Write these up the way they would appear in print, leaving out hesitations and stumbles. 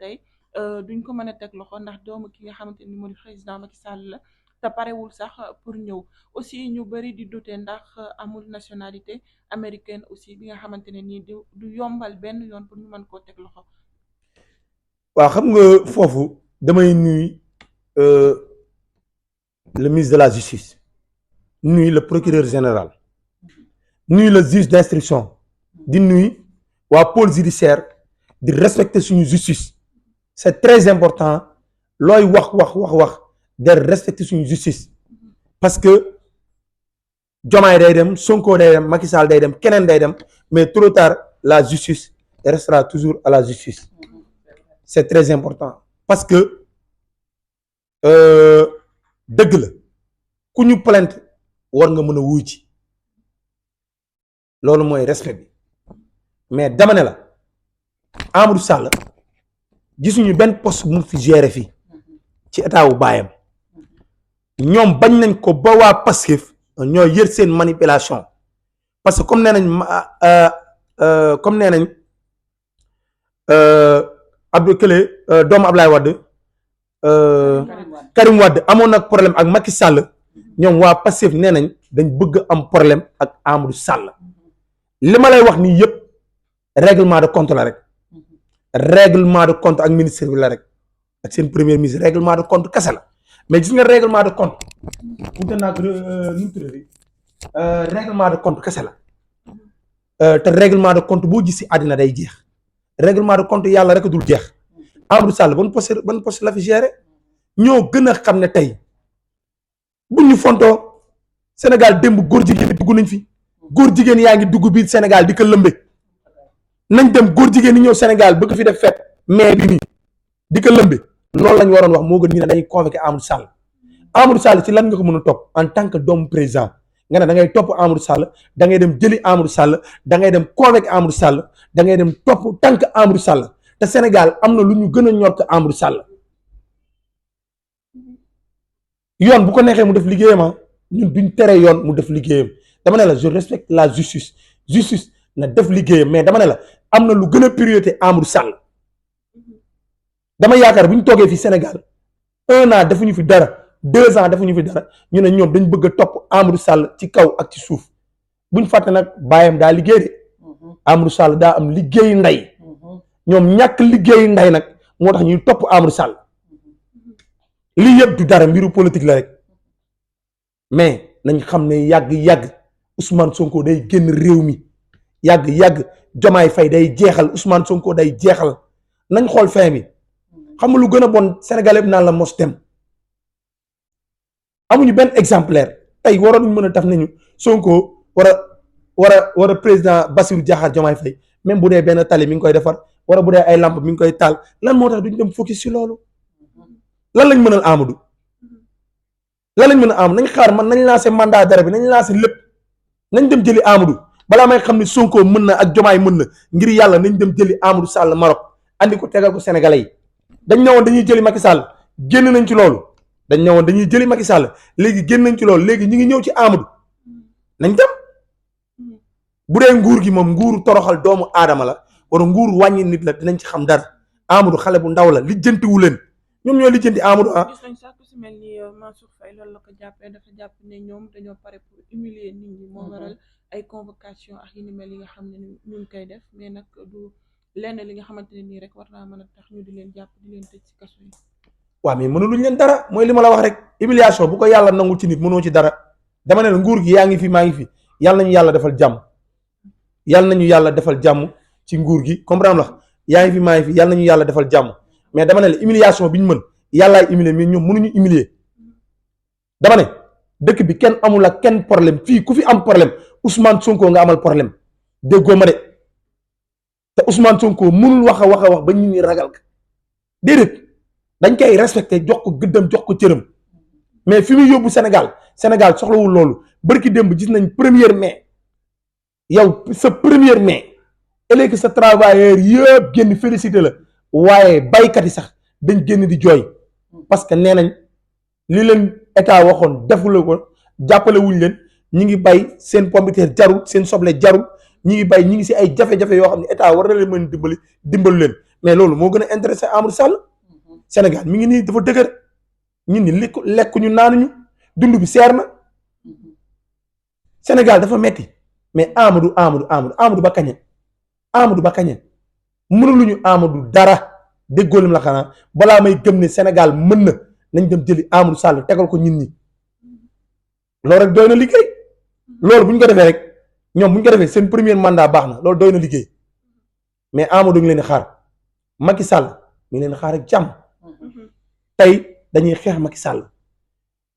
tey duñ ko mën a teg loxo ndax doomu ki nga xamante ni moo di président Macky Sall la te parewul sax pour ñëw aussi ñu bëri di douter ndax amul nationalité américaine aussi bi nga xamante ne nii du yombal benn yoon pour ñu mën koo teg loxo. waaw xam nga foofu damay nuy le ministre de la justice nuy le procureur général nuy le juge d'instruction di nuy waa pôle judiciaire di respecter suñu justice c'est très important looy wax de respecter suñu justice parce que Diomaye day dem Sonko day dem Macky Sall day dem keneen day dem mais trop tard la justice restera toujours à la justice c'est très important parce que dëgg la ku ñu plainte war nga mën a wuy ci loolu mooy respect bi mais dama ne la Amadou Sall gisuñu benn poste bu mu fi gérer fii ci état wu baayam ñoom bañ nañ ko ba waa Pastef ñoo yër seen manipulation parce que comme nee nañ Abdou Kële doomu Ablaye Wade Karim Wade amoon nag problème ak Macky Sall ñoom waa Pastef nee nañ dañ bëgg am problème ak Amadou Sall li ma lay wax nii yëpp règlement de compte la rek règlement de compte ak ministre bi la rek ak seen premier ministre règlement de compte kese la mais gis nga règlement de compte règlement de compte kese la te règlement de compte boo gis si àddina day jeex règlement de compte yàlla rek dul jeex Amadou Sall ban poste la fi géré ñoo gën a xam ne tey bu ñu fontoo Sénégal démb góor jigéen ñi dugg nañ fi góor jigéen yaa ngi dugg biir Sénégal di ko lëmbe nañ dem góor jigéen ñi ñëw Sénégal bëgg fi def fête mais bi nii di ko lëmbe loolu lañ waroon wax moo gën ñu ne dañuy convoqué Amadou Sall ci lan nga ko mën a topp en tant que doomu président nga ne da ngay topp Amadou Sall da ngay dem jëli Amadou Sall da ngay dem convoqué Amadou Sall da ngay dem topp tànk Amadou Sall te Sénégal am na lu ñu gën a ñor que Amadou Sall yoon bu ko neexee mu def liggéeyam ñun duñ tere yoon mu def liggéeyam dama ne la je respecte la justice na def liggéeyam mais dama ne la am na lu gën a priorité Amadou Sall dama yaakaar bu ñu toogee fi Sénégal 1 an defuñu fi dara 2 ans defuñu fi dara ñu ne ñoom dañ bëgg a topp Amadou Sall ci kaw ak ci suuf buñ fàtte nag baayam daa liggéey de Amadou Sall daa am liggéey ndey ñoom ñàkk liggéey ndey nag moo tax ñuy topp Amadou Sall lii yëpp du dara mbiru politique la rek mais nañ xam ne yàgg Ousmane Sonko day génn réew mi yàgg Diomaye Faye day jeexal Ousmane Sonko day jeexal nañ xool fin bi xam nga lu gën a bon Sénégalais bi naan la mos dem amuñu benn exemplaire tey waroon mën a taf nañu Sonko war a président Bassirou Diakhar Diomaye Faye même bu dee benn tali mi ngi koy defar wala bu dee ay lampe mi ngi koy taal lan moo tax duñ dem focus ci loolu lan lañ mënal Amadou nañ xaar man nañ lancé mandat d'arrêt bi nañ lancé lépp nañ dem jëli Amadou balaa may xam ne Sonko mën na ak Diomaye mën na ngir yàlla nañ dem jëli Amadou Sall Maroc andi ko tegal ko Sénégalais yi dañ ne woon dañuy jëli Macky Sall génn nañ ci loolu dañ ne woon dañuy jëli Macky Sall léegi génn nañ ci loolu léegi ñu ngi ñëw ci Amadou nañ dem bu dee nguur gi moom nguuru toroxal doomu aadama la wala nguur wàññi nit la dinañ ci xam dara Amadou xale bu ndaw la lijjantiwu leen ñoom ñoo lijjanti Amadou gis nañ sax ku si mel ni Mansour Faye loolu la ko jàppee dafa jàpp ne ñoom dañoo pare pour humilier nit ñi moo waral ay convocation ak yi ni mel yi nga xam ne ñu ngi koy def mais nag du lenn li nga xamante ne nii rek war naa mën a tax ñu di leen jàpp di leen tëj ci kaso yi. waaw mais mënuluñ leen dara mooy li ma la wax rek humiliation bu ko yàlla nangul ci nit mënoo ci dara dama ne la nguur gi yaa ngi fi maa ngi fi yàlla nañu yàlla defal jàmm ci nguur gi comprendre la yaa ngi fi maa ngi fi yàlla nañu yàlla defal jàmm mais dama ne la humiliation bi ñu mën yàllaay humilier mais ñoom mënuñu humilier dama ne dëkk bi kenn amul ak kenn problème fii ku fi am problème Ousmane Sonko nga amal problème déggoo ma de te Ousmane Sonko mënul wax a wax ba ñu ni ragal ka déedéet dañ koy respecté jox ko gëddam jox ko cëram mais fi muy yóbbu Sénégal soxlawul loolu bërki démb gis nañ 1er mai yow sa 1er mai ëllëg sa travailleur yëpp génn félicité la waaye baykat yi sax dañ génn di jooy parce que nee nañ li leen état waxoon defula ko jàppale wuñ leen ñi ngi bay seen pomme de terre jarul seen soble jarul ñi ngi bay ñi ngi si ay jafe-jafe yoo xam ne état war na leen mën dimbalu leen mais loolu moo gën a intéressé Amadou Sall Sénégal mi ngi nii dafa dëgër ñun ni lekk ñu naanuñu dund bi seer na Sénégal dafa metti mais Amadou ba kañe Amadou ba kañe mënuluñu Amadou dara déggoo lim la xanaa balaa may gëm ne Sénégal mën na nañ dem jëli Amadou Sall tegal ko ñin ñi loolu rek doy na liggéey loolu bu ñu ko defee rek ñoom bu ñu ko defee seen premier mandat baax na loolu doy na liggéey mais Amadou ngi leen di xaar Macky Sall mi ngi leen di xaar ak jàmm tey dañuy xeex Macky Sall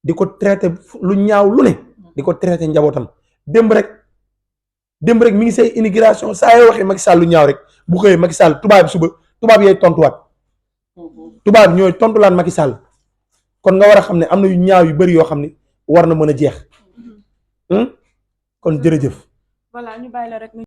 di ko traité lu ñaaw lu ne di ko traité njabootam démb rek mi ngi say immigration saa yoo waxee Macky Sall lu ñaaw rek bu xëyee Macky Sall tubaab suba tubaab yooyu tontuwaat tubaab ñooy tontulaan Macky Sall kon nga war a xam ne am na yu ñaaw yu bëri yoo xam ne war na mën a jeex kon jërëjëf. voilà ñu bàyyi la rek.